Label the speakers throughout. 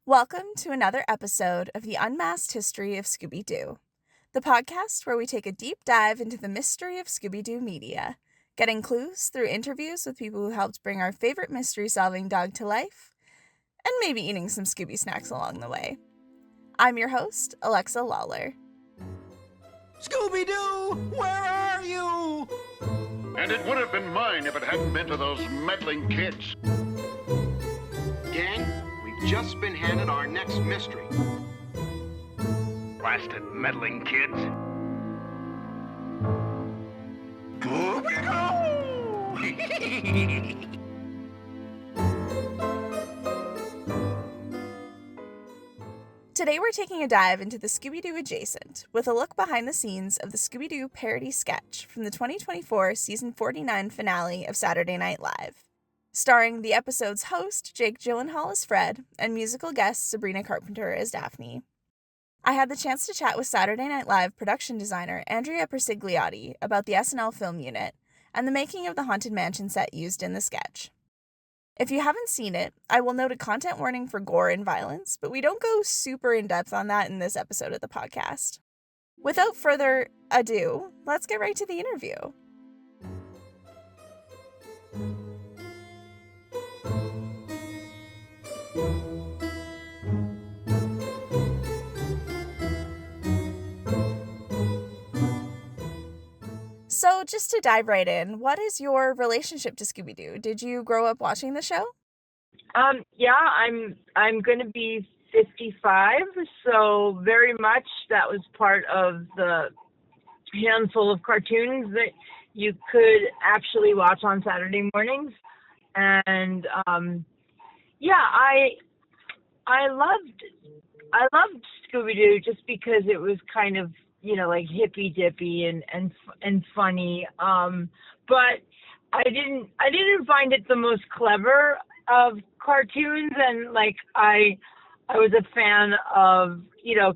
Speaker 1: Welcome to another episode of the Unmasked History of Scooby-Doo, the podcast where we take a deep dive into the mystery of Scooby-Doo media, getting clues through interviews with people who helped bring our favorite mystery-solving dog to life, and maybe eating some Scooby snacks along the way. I'm your host, Alexa Lawler.
Speaker 2: Scooby-Doo, where are you?
Speaker 3: And it would have been mine if it hadn't been to those meddling kids.
Speaker 4: Gang, we've just been handed our next mystery.
Speaker 3: Blasted meddling kids. Scooby-Doo!
Speaker 1: Today we're taking a dive into the Scooby-Doo adjacent with a look behind the scenes of the Scooby-Doo parody sketch from the 2024 season 49 finale of Saturday Night Live, starring the episode's host, Jake Gyllenhaal as Fred, and musical guest Sabrina Carpenter as Daphne. I had the chance to chat with Saturday Night Live production designer Andrea Purcigliotti about the SNL film unit and the making of the Haunted Mansion set used in the sketch. If you haven't seen it, I will note a content warning for gore and violence, but we don't go super in-depth on that in this episode of the podcast. Without further ado, let's get right to the interview. So just to dive right in, what is your relationship to Scooby-Doo? Did you grow up watching the show?
Speaker 5: Yeah, I'm going to be 55, so very much that was part of the handful of cartoons that you could actually watch on Saturday mornings. And yeah, I loved Scooby-Doo just because it was kind of, you know, like hippy dippy and funny. But I didn't find it the most clever of cartoons, and like I was a fan of, you know,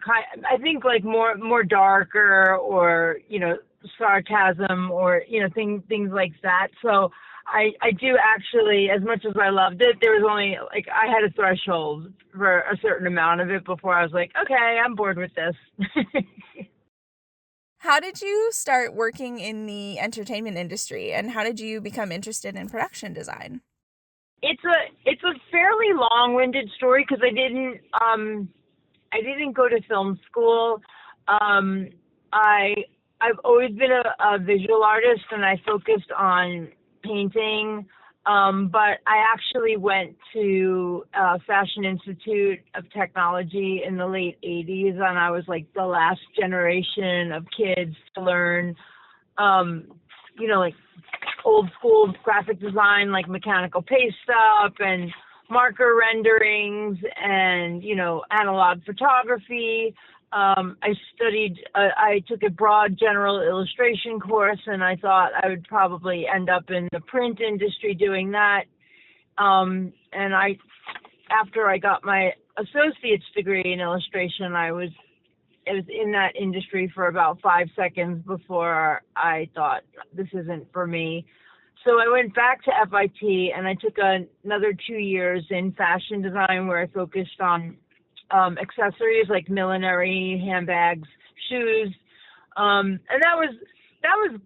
Speaker 5: I think like more darker or, you know, sarcasm or, you know, things like that. So I do actually, as much as I loved it, there was only like I had a threshold for a certain amount of it before I was like, okay, I'm bored with this.
Speaker 1: How did you start working in the entertainment industry, and how did you become interested in production design?
Speaker 5: It's a fairly long-winded story because I didn't go to film school. I've always been a visual artist, and I focused on painting. But I actually went to Fashion Institute of Technology in the late 80s, and I was like the last generation of kids to learn, you know, like old school graphic design, like mechanical paste up and marker renderings and, you know, analog photography. I took a broad general illustration course, and I thought I would probably end up in the print industry doing that. And after I got my associate's degree in illustration, I was in that industry for about 5 seconds before I thought, this isn't for me. So I went back to FIT, and I took another 2 years in fashion design where I focused on accessories like millinery, handbags, shoes. And that was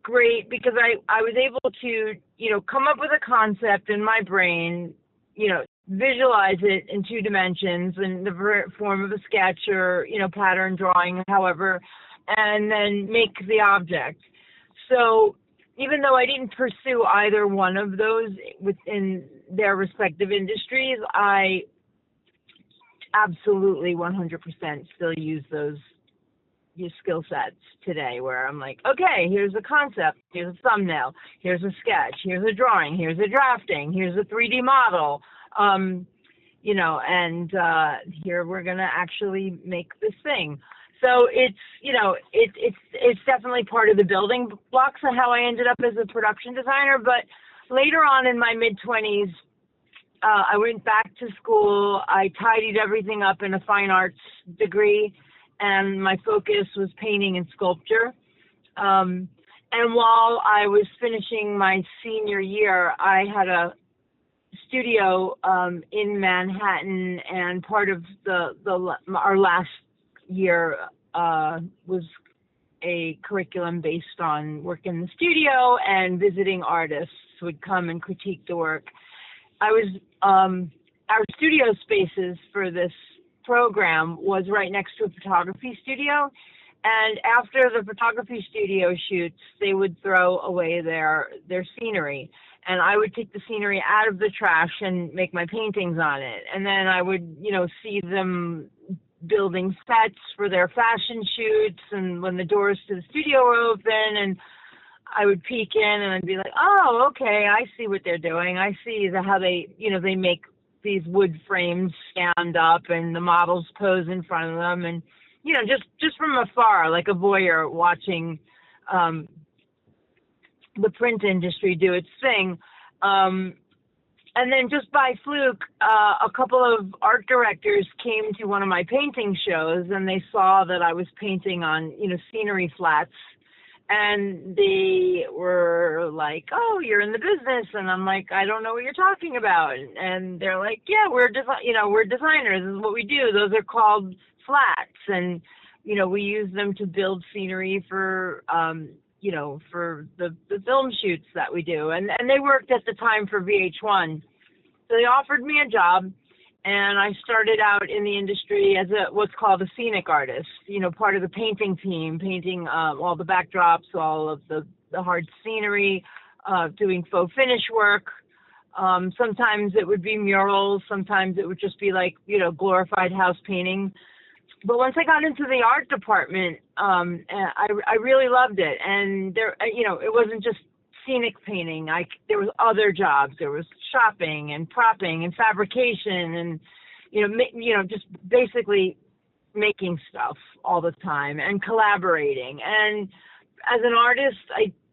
Speaker 5: great because I was able to, you know, come up with a concept in my brain, you know, visualize it in 2 dimensions in the form of a sketch or, you know, pattern drawing, however, and then make the object. So even though I didn't pursue either one of those within their respective industries, I absolutely 100% still use those skill sets today, where I'm like, okay, here's a concept, here's a thumbnail, here's a sketch, here's a drawing, here's a drafting, here's a 3D model, you know, and here we're going to actually make this thing. So it's, you know, it's definitely part of the building blocks of how I ended up as a production designer. But later on in my mid-20s, I went back to school. I tidied everything up in a fine arts degree, and my focus was painting and sculpture. And while I was finishing my senior year, I had a studio in Manhattan, and part of our last year was a curriculum based on work in the studio, and visiting artists would come and critique the work. Our studio spaces for this program was right next to a photography studio, and after the photography studio shoots, they would throw away their scenery, and I would take the scenery out of the trash and make my paintings on it. And then I would, see them building sets for their fashion shoots, and when the doors to the studio were open, and I would peek in and I'd be like, oh, okay, I see what they're doing. I see how they, they make these wood frames stand up and the models pose in front of them, and just from afar, like a voyeur watching the print industry do its thing. And then just by fluke, a couple of art directors came to one of my painting shows, and they saw that I was painting on, scenery flats. And they were like, oh, you're in the business. And I'm like, I don't know what you're talking about. And they're like, yeah, we're designers. This is what we do. Those are called flats. And, we use them to build scenery for, for the film shoots that we do. And they worked at the time for VH1. So they offered me a job, and I started out in the industry as what's called a scenic artist, part of the painting team, painting all the backdrops, all of the hard scenery, doing faux finish work. Sometimes it would be murals. Sometimes it would just be like, glorified house painting. But once I got into the art department, I really loved it. And there, it wasn't just scenic painting. There was other jobs. There was shopping and propping and fabrication and, just basically making stuff all the time and collaborating. And as an artist,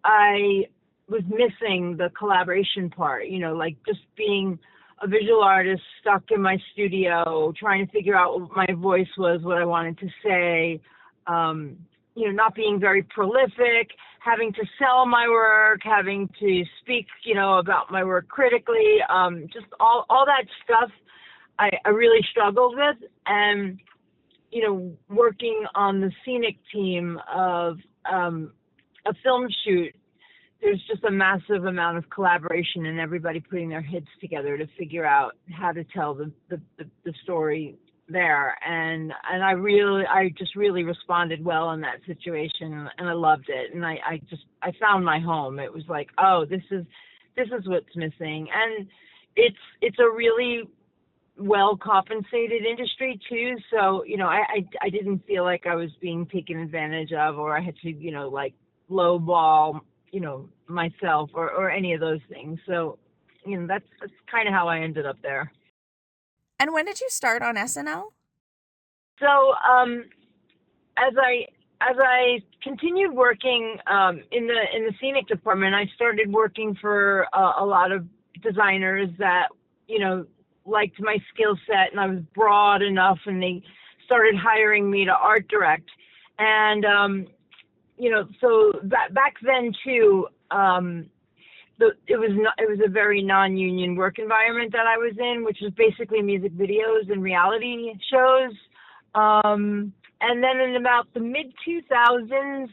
Speaker 5: I was missing the collaboration part, like just being a visual artist stuck in my studio, trying to figure out what my voice was, what I wanted to say, not being very prolific, having to sell my work, having to speak, about my work critically, just all that stuff I really struggled with. And, working on the scenic team of a film shoot, there's just a massive amount of collaboration and everybody putting their heads together to figure out how to tell the story there. And I just really responded well in that situation, and I loved it. And I found my home. It was like, oh, this is what's missing. And it's a really well compensated industry too. So, I didn't feel like I was being taken advantage of, or I had to, lowball, myself or any of those things. So, that's kind of how I ended up there.
Speaker 1: And when did you start on SNL?
Speaker 5: So, as I continued working in the scenic department, I started working for a lot of designers that liked my skill set, and I was broad enough, and they started hiring me to art direct. And so back then too, it was a very non-union work environment that I was in, which was basically music videos and reality shows. And then in about the mid-2000s,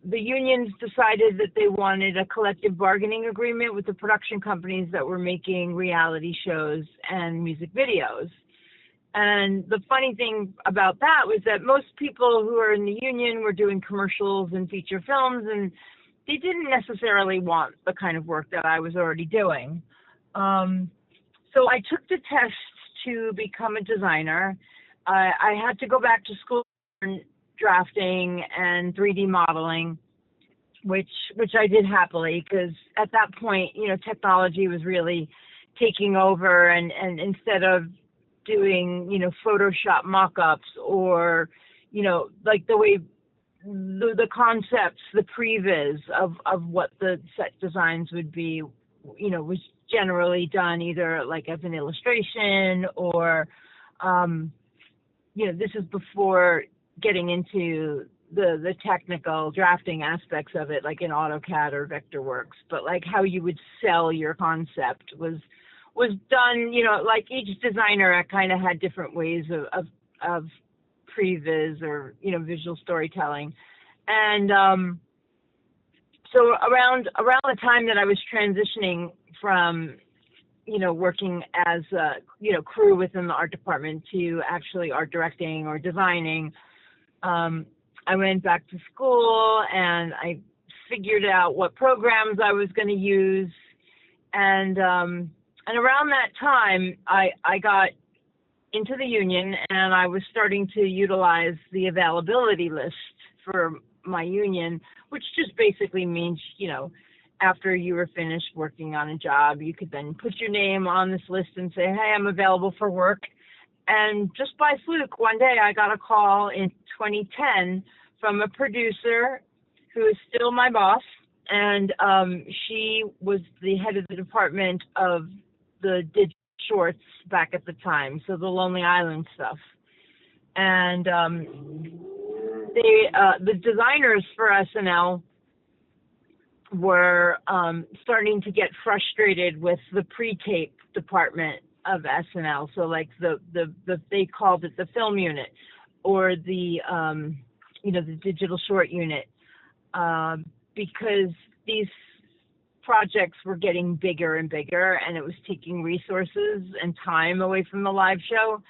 Speaker 5: the unions decided that they wanted a collective bargaining agreement with the production companies that were making reality shows and music videos. And the funny thing about that was that most people who are in the union were doing commercials and feature films, and they didn't necessarily want the kind of work that I was already doing. So I took the test to become a designer. I had to go back to school and drafting and 3D modeling, which I did happily, because at that point, technology was really taking over, and instead of doing, Photoshop mock-ups or, like the way the concepts, the previs of what the set designs would be, was generally done either like as an illustration or, this is before getting into the technical drafting aspects of it, like in AutoCAD or Vectorworks, but like how you would sell your concept was was done, like each designer kind of had different ways of previs or, visual storytelling. And so around the time that I was transitioning from, working as a, crew within the art department to actually art directing or designing, I went back to school and I figured out what programs I was going to use. And around that time, I got into the union and I was starting to utilize the availability list for my union, which just basically means, after you were finished working on a job, you could then put your name on this list and say, hey, I'm available for work. And just by fluke, one day I got a call in 2010 from a producer who is still my boss. And she was the head of the department of the digital shorts back at the time, so the Lonely Island stuff. And the designers for SNL were starting to get frustrated with the pre-tape department of SNL. So like they called it the film unit or the the digital short unit, because these projects were getting bigger and bigger and it was taking resources and time away from the live show.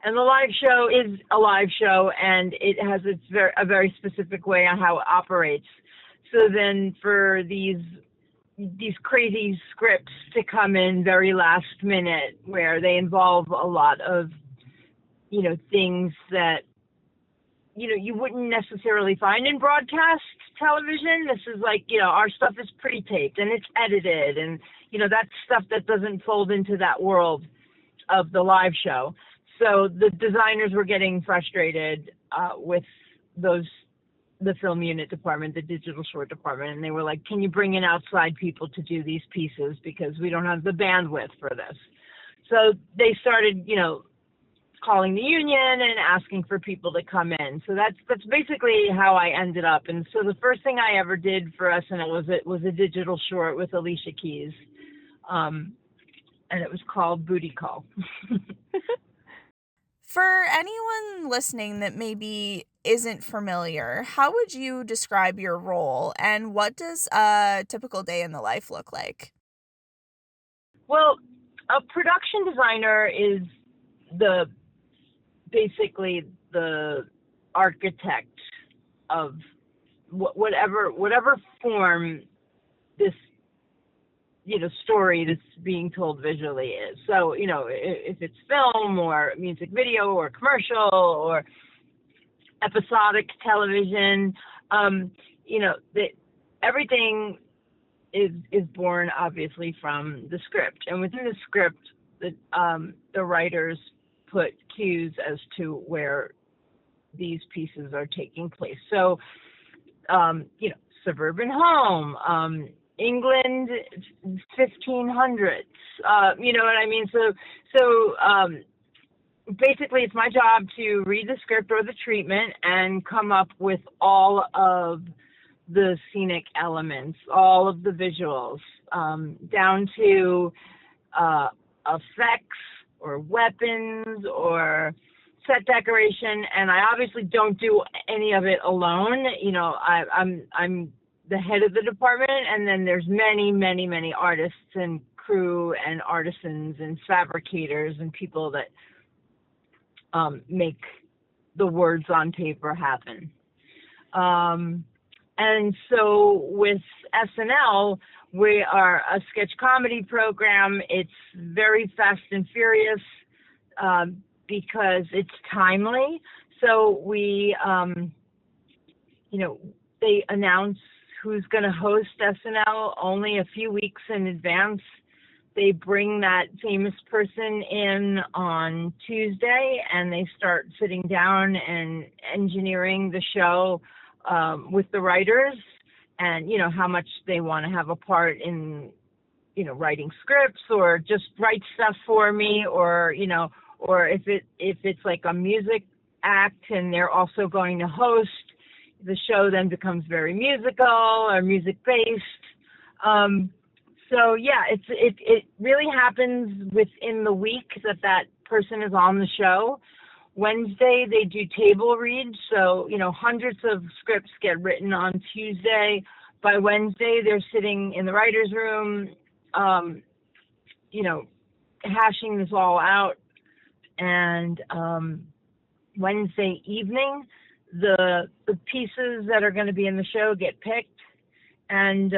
Speaker 5: And the live show is a live show and it has a very specific way on how it operates. So then for these crazy scripts to come in very last minute where they involve a lot of, things that, you wouldn't necessarily find in broadcast television. This is like, our stuff is pre-taped and it's edited and, that's stuff that doesn't fold into that world of the live show. So the designers were getting frustrated with the film unit department, the digital short department, and they were like, can you bring in outside people to do these pieces because we don't have the bandwidth for this. So they started, calling the union and asking for people to come in. So that's basically how I ended up. And so the first thing I ever did for SNL was a digital short with Alicia Keys. And it was called Booty Call.
Speaker 1: For anyone listening that maybe isn't familiar, how would you describe your role and what does a typical day in the life look like?
Speaker 5: Well, a production designer is basically the architect of whatever form this story that's being told visually is. So if it's film or music video or commercial or episodic television, everything is born obviously from the script, and within the script the writers put cues as to where these pieces are taking place. So, suburban home, England, 1500s, you know what I mean? So basically it's my job to read the script or the treatment and come up with all of the scenic elements, all of the visuals, down to effects, or weapons or set decoration, and I obviously don't do any of it alone. I'm the head of the department, and then there's many artists and crew and artisans and fabricators and people that make the words on paper happen. And so with SNL, we are a sketch comedy program. It's very fast and furious because it's timely. So we, they announce who's going to host SNL only a few weeks in advance. They bring that famous person in on Tuesday, and they start sitting down and engineering the show with the writers, and how much they want to have a part in writing scripts or just write stuff for me, or if it's like a music act and they're also going to host, the show then becomes very musical or music based. So yeah, it really happens within the week that person is on the show. Wednesday they do table reads, so hundreds of scripts get written on Tuesday. By Wednesday they're sitting in the writers' room, hashing this all out, and Wednesday evening the pieces that are going to be in the show get picked, and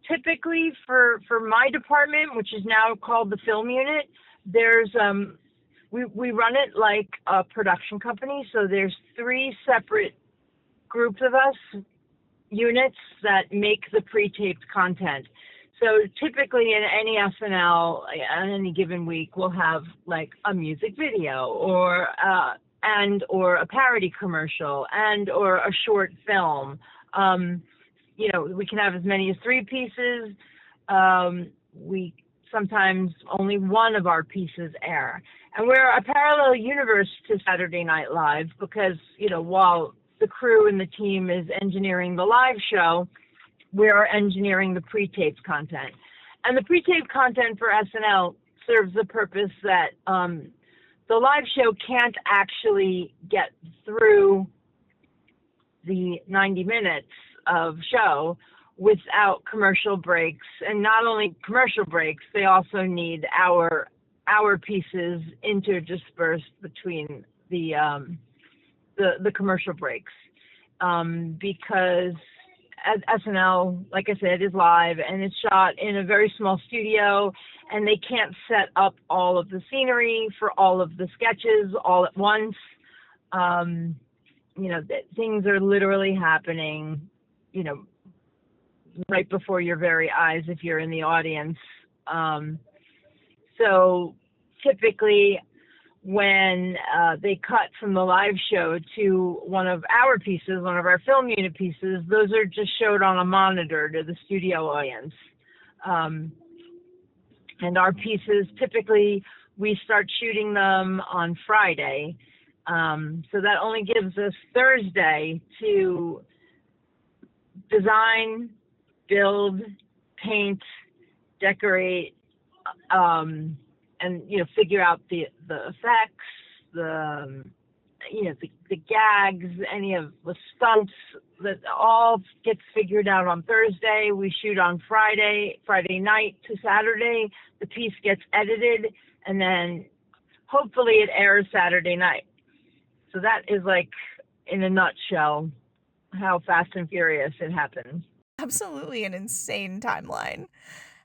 Speaker 5: typically for my department, which is now called the film unit, there's we run it like a production company, so there's 3 separate groups of us, units that make the pre-taped content. So typically in any SNL on any given week, we'll have like a music video or a parody commercial or a short film. We can have as many as 3 pieces. We sometimes only one of our pieces air. And we're a parallel universe to Saturday Night Live because, while the crew and the team is engineering the live show, we're engineering the pre-taped content. And the pre-taped content for SNL serves the purpose that the live show can't actually get through the 90 minutes of show without commercial breaks. And not only commercial breaks, they also need our pieces interdispersed between the commercial breaks, because SNL, like I said, is live and it's shot in a very small studio, and they can't set up all of the scenery for all of the sketches all at once. Things are literally happening, right before your very eyes if you're in the audience. So typically when they cut from the live show to one of our pieces, one of our film unit pieces, those are just showed on a monitor to the studio audience. And our pieces, typically we start shooting them on Friday. So that only gives us Thursday to design, build, paint, decorate, and figure out the effects, the gags, any of the stunts. That all gets figured out on Thursday. We shoot on Friday night to Saturday. The piece gets edited, and then hopefully it airs Saturday night. So that is, like, in a nutshell, how Fast and Furious it happens.
Speaker 1: Absolutely an insane timeline.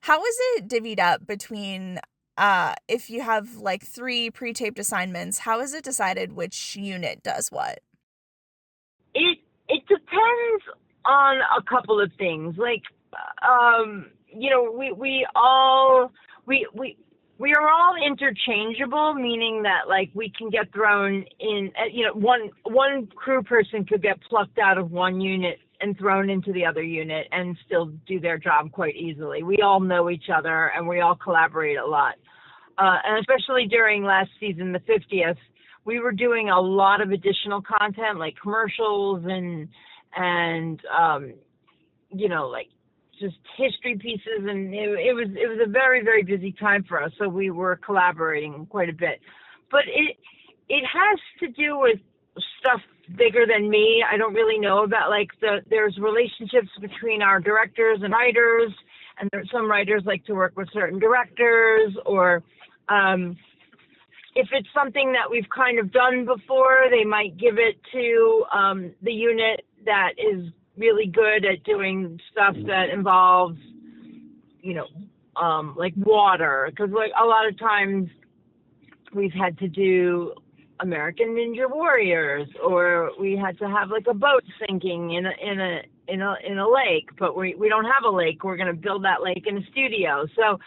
Speaker 1: How is it divvied up between, if you have like 3 pre-taped assignments, how is it decided which unit does what?
Speaker 5: It depends on a couple of things. Like, we are all interchangeable, meaning that, like, we can get thrown in, one crew person could get plucked out of one unit and thrown into the other unit and still do their job quite easily. We all know each other and we all collaborate a lot. And especially during last season, the 50th, we were doing a lot of additional content, like commercials and like just history pieces, and it was a very, very busy time for us. So we were collaborating quite a bit, but it has to do with stuff bigger than me. I don't really know about, like, there's relationships between our directors and writers, and some writers like to work with certain directors, or if it's something that we've kind of done before, they might give it to the unit that is really good at doing stuff that involves, like water, because, like, a lot of times we've had to do American Ninja Warriors, or we had to have, like, a boat sinking in a lake, but we don't have a lake. We're going to build that lake in a studio. So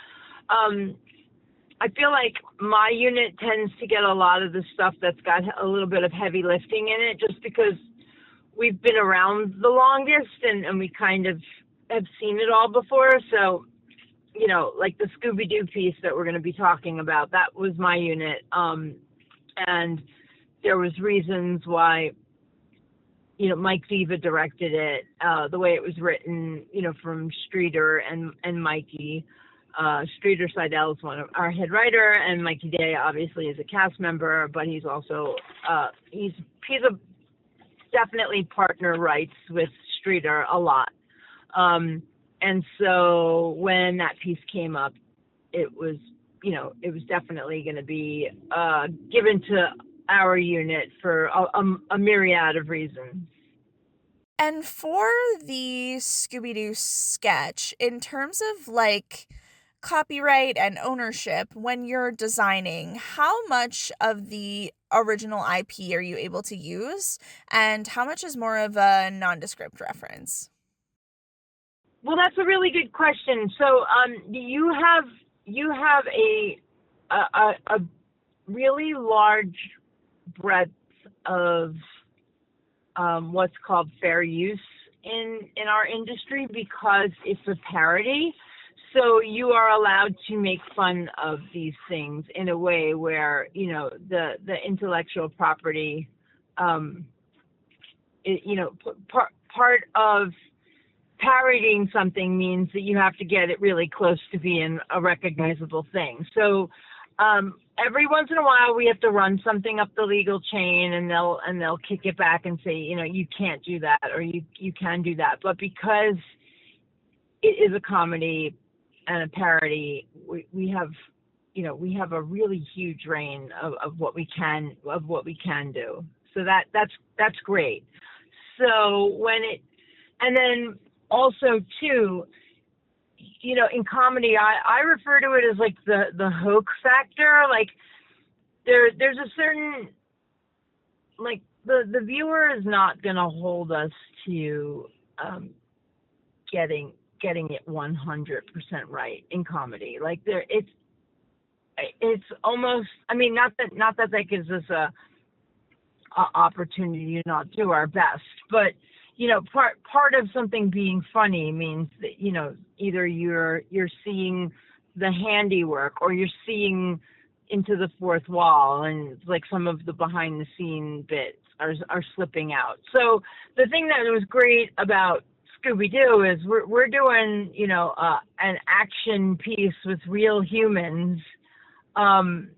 Speaker 5: I feel like my unit tends to get a lot of the stuff that's got a little bit of heavy lifting in it, just because we've been around the longest and we kind of have seen it all before. So, like the Scooby-Doo piece that we're going to be talking about, that was my unit. And there was reasons why Mike Diva directed it, the way it was written, from Streeter and Mikey. Streeter Seidel is one of our head writer, and Mikey Day obviously is a cast member, but he's also he's a definitely partner writes with Streeter a lot. And so when that piece came up, it was definitely going to be given to our unit for a myriad of reasons.
Speaker 1: And for the Scooby-Doo sketch, in terms of like copyright and ownership, when you're designing, how much of the original IP are you able to use, and how much is more of a nondescript reference?
Speaker 5: Well, that's a really good question. So you have a really large breadth of what's called fair use in our industry because it's a parody. So you are allowed to make fun of these things in a way where, the intellectual property, part of parodying something means that you have to get it really close to being a recognizable thing. So every once in a while we have to run something up the legal chain, and they'll kick it back and say, you can't do that, or you can do that. But because it is a comedy and a parody, we have a really huge range of what we can do. So that's great. So and then also too, in comedy, I refer to it as like the hoax factor. Like there's a certain, like the viewer is not going to hold us to getting it 100% right in comedy. Like it's almost, I mean, not that gives us a opportunity to not do our best, but part of something being funny means that, either you're seeing the handiwork or you're seeing into the fourth wall, and like some of the behind the scene bits are slipping out. So the thing that was great about Scooby-Doo is we're doing, an action piece with real humans, in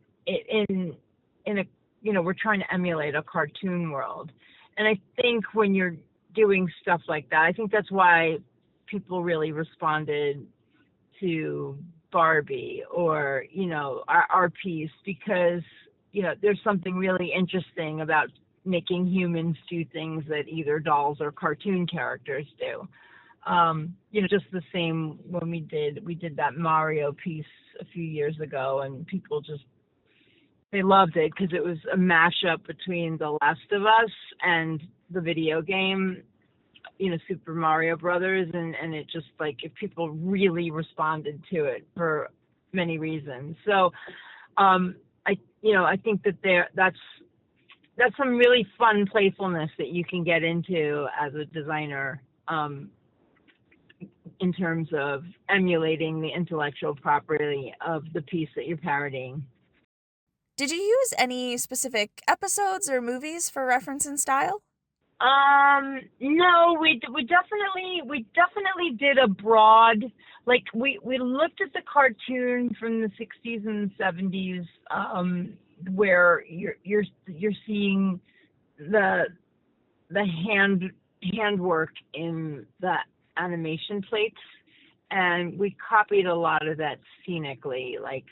Speaker 5: a, we're trying to emulate a cartoon world. And I think when you're doing stuff like that, I think that's why people really responded to Barbie or, our piece, because, there's something really interesting about making humans do things that either dolls or cartoon characters do. Just the same when we did that Mario piece a few years ago, and people they loved it because it was a mashup between The Last of Us and the video game, Super Mario Brothers, and it just, like, if people really responded to it for many reasons. So, I think that that's some really fun playfulness that you can get into as a designer, in terms of emulating the intellectual property of the piece that you're parodying.
Speaker 1: Did you use any specific episodes or movies for reference and style?
Speaker 5: No, we definitely did a broad, like we looked at the cartoon from the 60s and 70s, where you're seeing the handwork in the animation plates, and we copied a lot of that scenically, like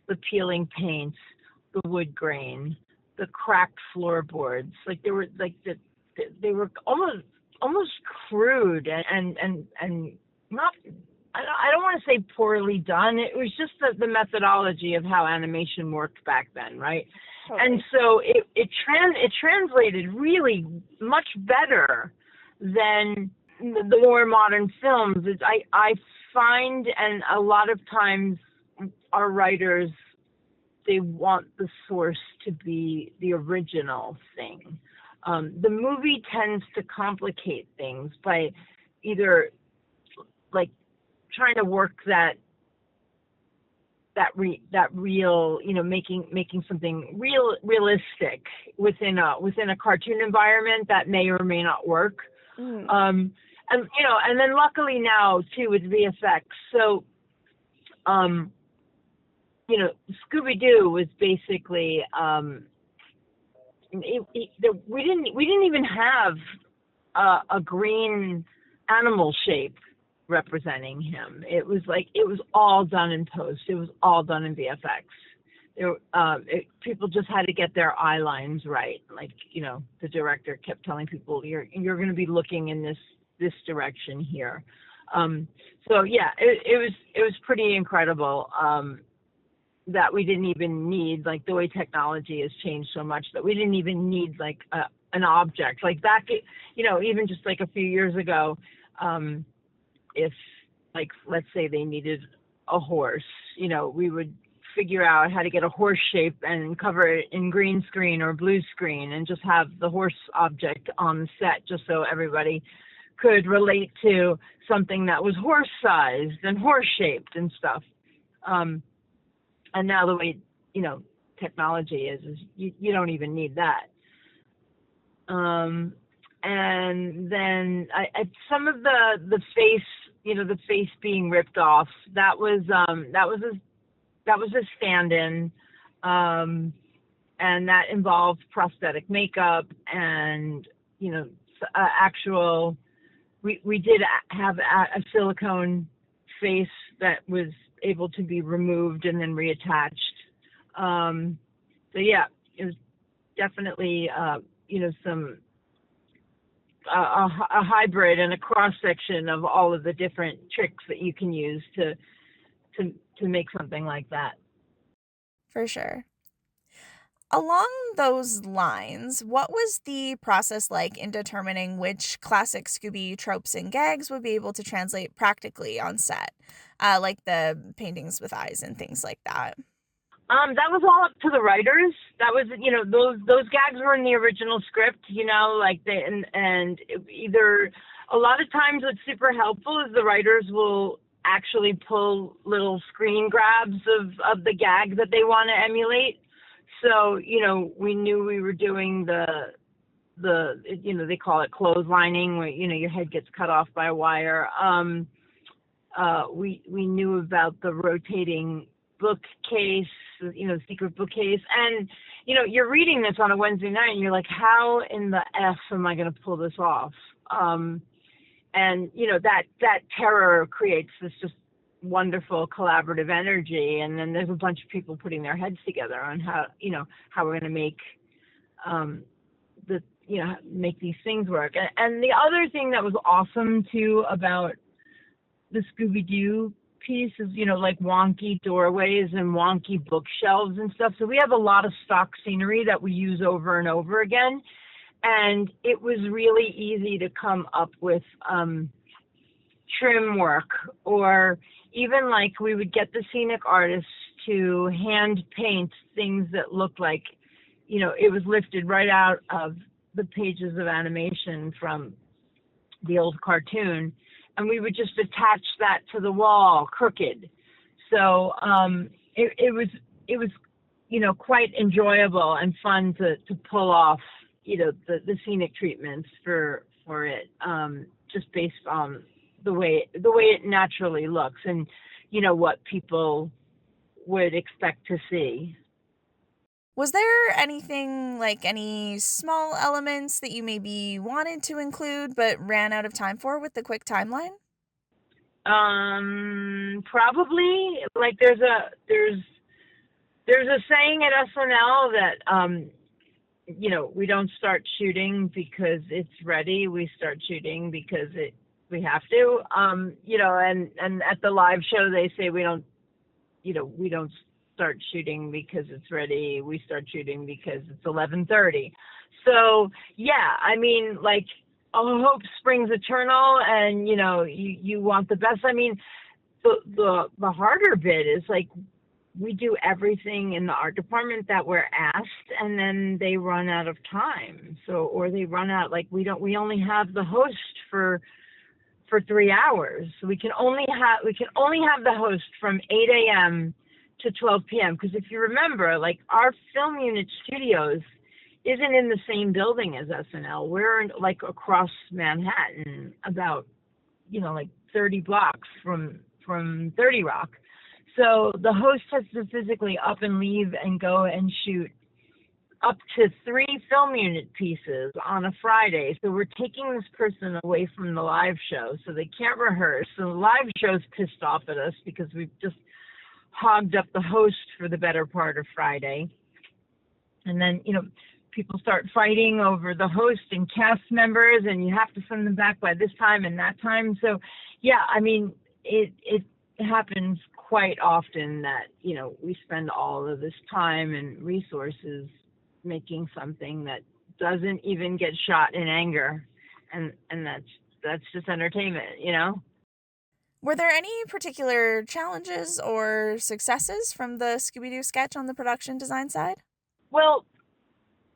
Speaker 5: the peeling paint, the wood grain, the cracked floorboards. Like they were almost crude and not, I don't want to say poorly done. It was just the methodology of how animation worked back then, right? Totally. And so it translated really much better than the more modern films. I find, and a lot of times our writers, they want the source to be the original thing. The movie tends to complicate things by either like trying to work that real, making something realistic within a cartoon environment that may or may not work. And then luckily now too with VFX. So, Scooby-Doo was basically, we didn't even have a green animal shape representing him. It was all done in post. It was all done in VFX. People just had to get their eye lines right. The director kept telling people, you're going to be looking in this direction here. So yeah, it was pretty incredible. That we didn't even need, the way technology has changed so much, that we didn't even need an object back, even just a few years ago. If let's say they needed a horse, we would figure out how to get a horse shape and cover it in green screen or blue screen and just have the horse object on the set, just so everybody could relate to something that was horse sized and horse shaped and stuff. And now the way, technology is you don't even need that. And then some of the face, the face being ripped off, that was a stand-in, and that involved prosthetic makeup and, actual. We did have a silicone face that was able to be removed and then reattached. So yeah, it was definitely, some a hybrid and a cross section of all of the different tricks that you can use to make something like that.
Speaker 1: For sure. Along those lines, what was the process like in determining which classic Scooby tropes and gags would be able to translate practically on set, like the paintings with eyes and things like that?
Speaker 5: That was all up to the writers. That was, those gags were in the original script, and either a lot of times what's super helpful is the writers will actually pull little screen grabs of the gag that they want to emulate. So, we knew we were doing they call it clotheslining, where, your head gets cut off by a wire. We knew about the rotating bookcase, secret bookcase. And, you're reading this on a Wednesday night and you're like, how in the F am I going to pull this off? And, that terror creates this just wonderful collaborative energy. And then there's a bunch of people putting their heads together on how we're going to make, make these things work. And the other thing that was awesome too about the Scooby-Doo piece is, wonky doorways and wonky bookshelves and stuff. So we have a lot of stock scenery that we use over and over again. And it was really easy to come up with trim work, or even we would get the scenic artists to hand paint things that looked like, it was lifted right out of the pages of animation from the old cartoon. And we would just attach that to the wall crooked. So it was quite enjoyable and fun to pull off, the scenic treatments for it, just based on the way it naturally looks and, what people would expect to see.
Speaker 1: Was there anything, any small elements that you maybe wanted to include but ran out of time for with the quick timeline?
Speaker 5: Probably. There's a saying at SNL that, we don't start shooting because it's ready. We start shooting because we have to. And at the live show they say we don't start shooting because it's ready. We start shooting because it's 11:30. So yeah, all hope springs eternal, and you want the best. The harder bit is we do everything in the art department that we're asked, and then they run out of time. So, or they run out, we only have the host for 3 hours. So we can only have the host from 8 a.m. to 12 p.m. Because if you remember, like our film unit studios isn't in the same building as SNL. We're like across Manhattan, about, like 30 blocks from 30 Rock. So the host has to physically up and leave and go and shoot up to 3 film unit pieces on a Friday. So we're taking this person away from the live show, so they can't rehearse. So the live show's pissed off at us because we've just hogged up the host for the better part of Friday. And then, people start fighting over the host and cast members, and you have to send them back by this time and that time. So, yeah, I mean, it happens quite often that, we spend all of this time and resources making something that doesn't even get shot in anger. And that's just entertainment,
Speaker 1: Were there any particular challenges or successes from the Scooby-Doo sketch on the production design side?
Speaker 5: Well,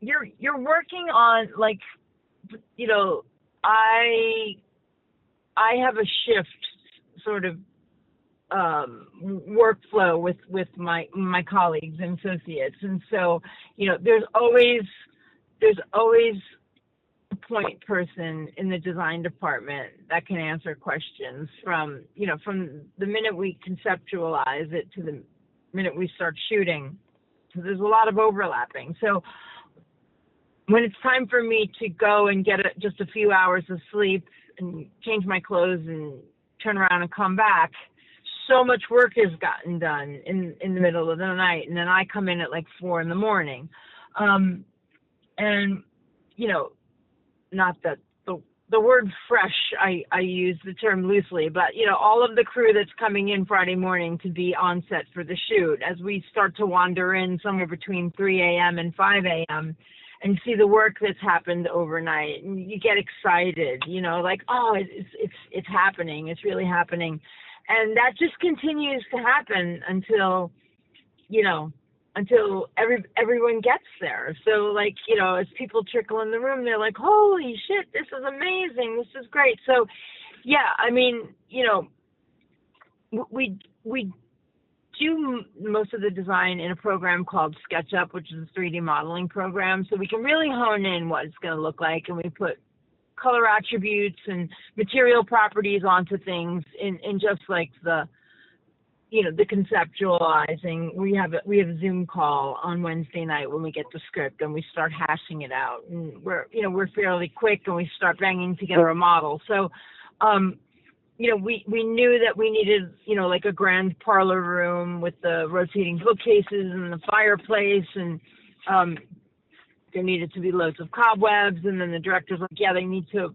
Speaker 5: you're working on, like, I have a shift sort of workflow with my colleagues and associates, and so there's always a point person in the design department that can answer questions from the minute we conceptualize it to the minute we start shooting. So there's a lot of overlapping. So when it's time for me to go and get just a few hours of sleep and change my clothes and turn around and come back, so much work has gotten done in the middle of the night, and then I come in at like 4 a.m. And not that the word fresh, I use the term loosely, but all of the crew that's coming in Friday morning to be on set for the shoot, as we start to wander in somewhere between 3 a.m. and 5 a.m. and see the work that's happened overnight, and you get excited, like, oh, it's happening, it's really happening. And that just continues to happen until everyone gets there. So, like, as people trickle in the room, they're like, holy shit, this is amazing, this is great. So, yeah, I mean, we do most of the design in a program called SketchUp, which is a 3D modeling program. So we can really hone in what it's going to look like, and we put color attributes and material properties onto things in just like the conceptualizing. We have a Zoom call on Wednesday night when we get the script and we start hashing it out, and we're fairly quick and we start banging together a model. So we knew that we needed like a grand parlor room with the rotating bookcases and the fireplace, and there needed to be loads of cobwebs. And then the director's like, yeah, they need to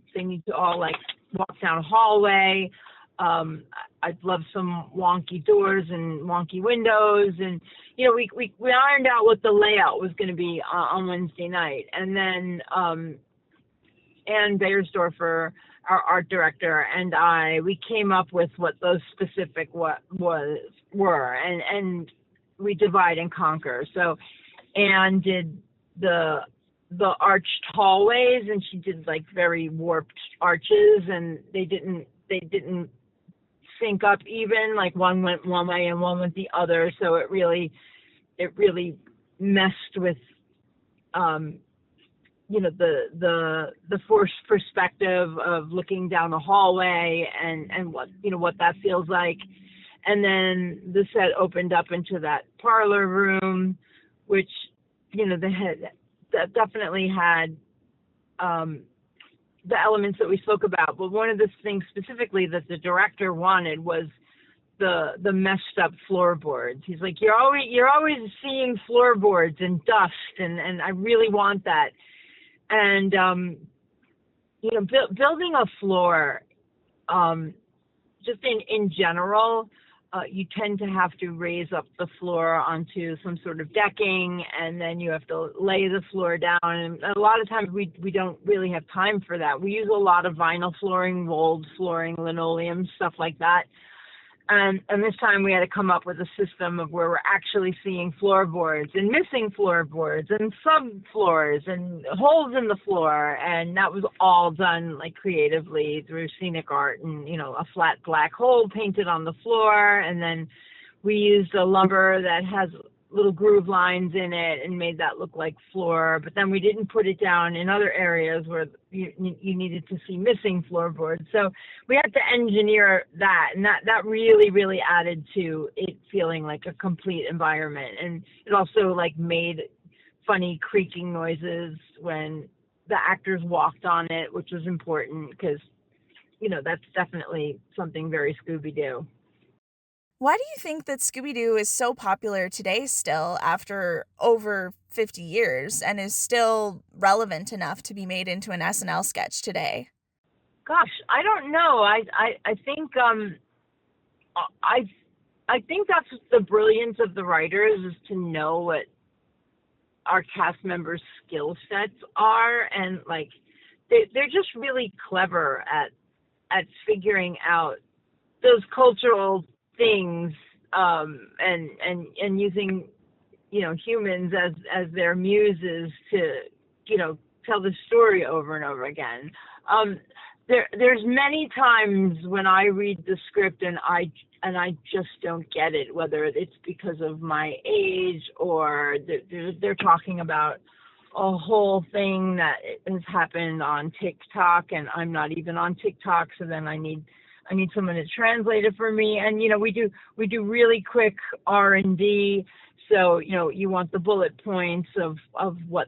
Speaker 5: all like walk down a hallway. I'd love some wonky doors and wonky windows, and we ironed out what the layout was going to be on Wednesday night. And then Ann Beyersdorfer, our art director, and we came up with what those specific were, and we divide and conquer. So Ann did the arched hallways, and she did like very warped arches, and they didn't sync up even, like one went one way and one went the other. So it really messed with the forced perspective of looking down the hallway and what that feels like. And then the set opened up into that parlor room, which that definitely had the elements that we spoke about. But one of the things specifically that the director wanted was the messed up floorboards. He's like, you're always seeing floorboards and dust, and I really want that. And building a floor, just in general, you tend to have to raise up the floor onto some sort of decking, and then you have to lay the floor down. And a lot of times we don't really have time for that. We use a lot of vinyl flooring, rolled flooring, linoleum, stuff like that. And this time we had to come up with a system of where we're actually seeing floorboards and missing floorboards and subfloors and holes in the floor. And that was all done like creatively through scenic art, and, a flat black hole painted on the floor. And then we used a lumber that has little groove lines in it and made that look like floor, but then we didn't put it down in other areas where you needed to see missing floorboards. So we had to engineer that, and that really, really added to it feeling like a complete environment. And it also like made funny creaking noises when the actors walked on it, which was important because, you know, that's definitely something very Scooby-Doo.
Speaker 1: Why do you think that Scooby-Doo is so popular today still after over 50 years and is still relevant enough to be made into an SNL sketch today?
Speaker 5: Gosh, I don't know. I think I think that's the brilliance of the writers, is to know what our cast members' skill sets are, and like they're just really clever at figuring out those cultural things, and using, you know, humans as their muses to, you know, tell the story over and over again. There's many times when I read the script and I just don't get it, whether it's because of my age or they're talking about a whole thing that has happened on TikTok, and I'm not even on TikTok, so then I need someone to translate it for me. And, you know, we do really quick R&D. So, you know, you want the bullet points of what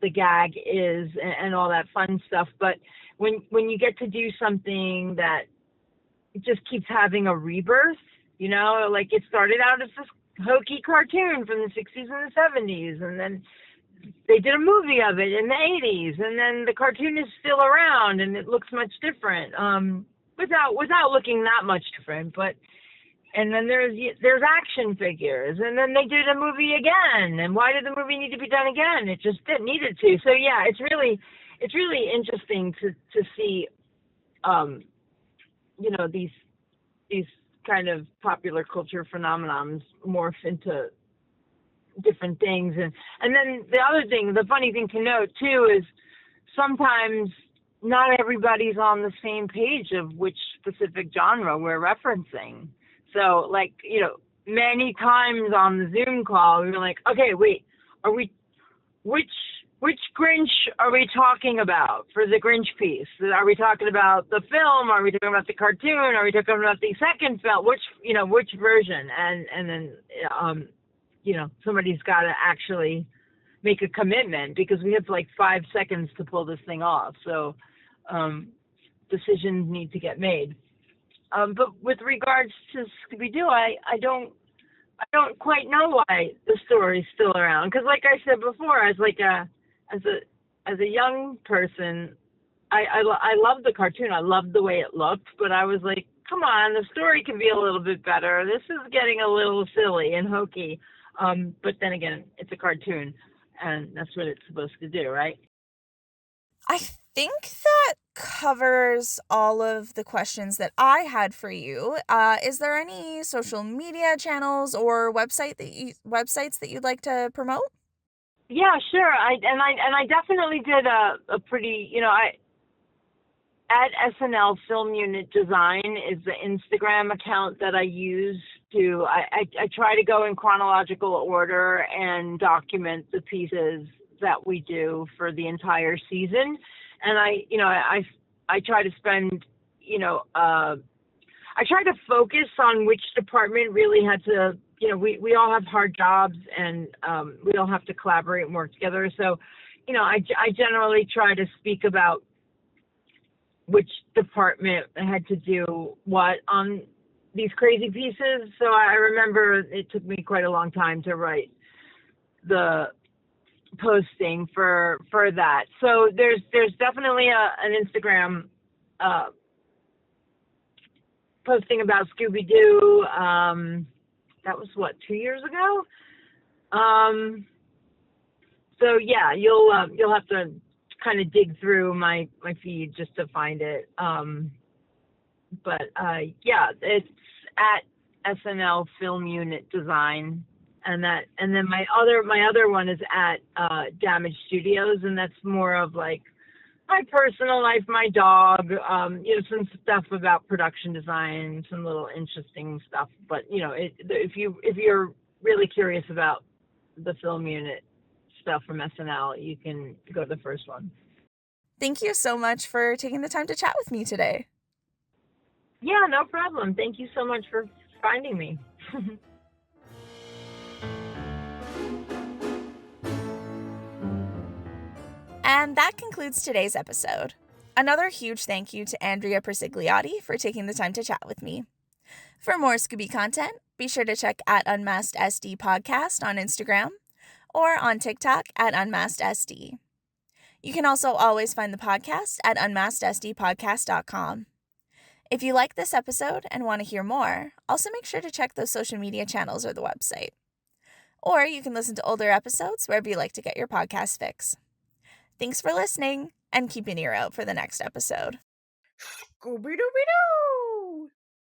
Speaker 5: the gag is and all that fun stuff. But when you get to do something that just keeps having a rebirth, you know, like it started out as this hokey cartoon from the 60s and the 70s, and then they did a movie of it in the 80s, and then the cartoon is still around and it looks much different. Without looking that much different, but, and then there's action figures, and then they did a movie again, and why did the movie need to be done again? It just didn't need it to. So yeah, it's really interesting to see, you know, these kind of popular culture phenomenons morph into different things, and then the funny thing to note too is sometimes not everybody's on the same page of which specific genre we're referencing. So, like, you know, many times on the Zoom call, we were like, okay, wait, which Grinch are we talking about for the Grinch piece? Are we talking about the film? Are we talking about the cartoon? Are we talking about the second film? Which version? And then, you know, somebody's got to actually make a commitment, because we have like 5 seconds to pull this thing off. So decisions need to get made. But with regards to Scooby-Doo, I don't quite know why the story's still around. Because like I said before, as a young person, I loved the cartoon. I loved the way it looked, but I was like, come on, the story can be a little bit better. This is getting a little silly and hokey. But then again, it's a cartoon, and that's what it's supposed to do, right?
Speaker 1: I think that covers all of the questions that I had for you. Is there any social media channels or websites that you'd like to promote?
Speaker 5: Yeah, sure. I definitely did a pretty, you know, at SNL Film Unit Design is the Instagram account that I use to, I try to go in chronological order and document the pieces that we do for the entire season. And I try to spend, you know, I try to focus on which department really had to, you know, we all have hard jobs, and we all have to collaborate and work together. So, you know, I generally try to speak about which department had to do what on these crazy pieces. So I remember it took me quite a long time to write the posting for that. So there's definitely an Instagram posting about Scooby-Doo. That was 2 years ago. So yeah, you'll have to kind of dig through my feed just to find it. But yeah, it's at SNL Film Unit Design, and then my other one is at Damage Studios, and that's more of like My personal life, my dog, some stuff about production design, some little interesting stuff. But if you're really curious about the film unit stuff from SNL, you can go to the first one.
Speaker 1: Thank you so much for taking the time to chat with me today.
Speaker 5: Yeah, no problem. Thank you so much for finding me.
Speaker 1: And that concludes today's episode. Another huge thank you to Andrea Purcigliotti for taking the time to chat with me. For more Scooby content, be sure to check at Unmasked SD Podcast on Instagram or on TikTok at Unmasked SD. You can also always find the podcast at unmaskedsdpodcast.com. If you like this episode and want to hear more, also make sure to check those social media channels or the website. Or you can listen to older episodes wherever you like to get your podcast fix. Thanks for listening, and keep an ear out for the next episode. Scooby-Doo!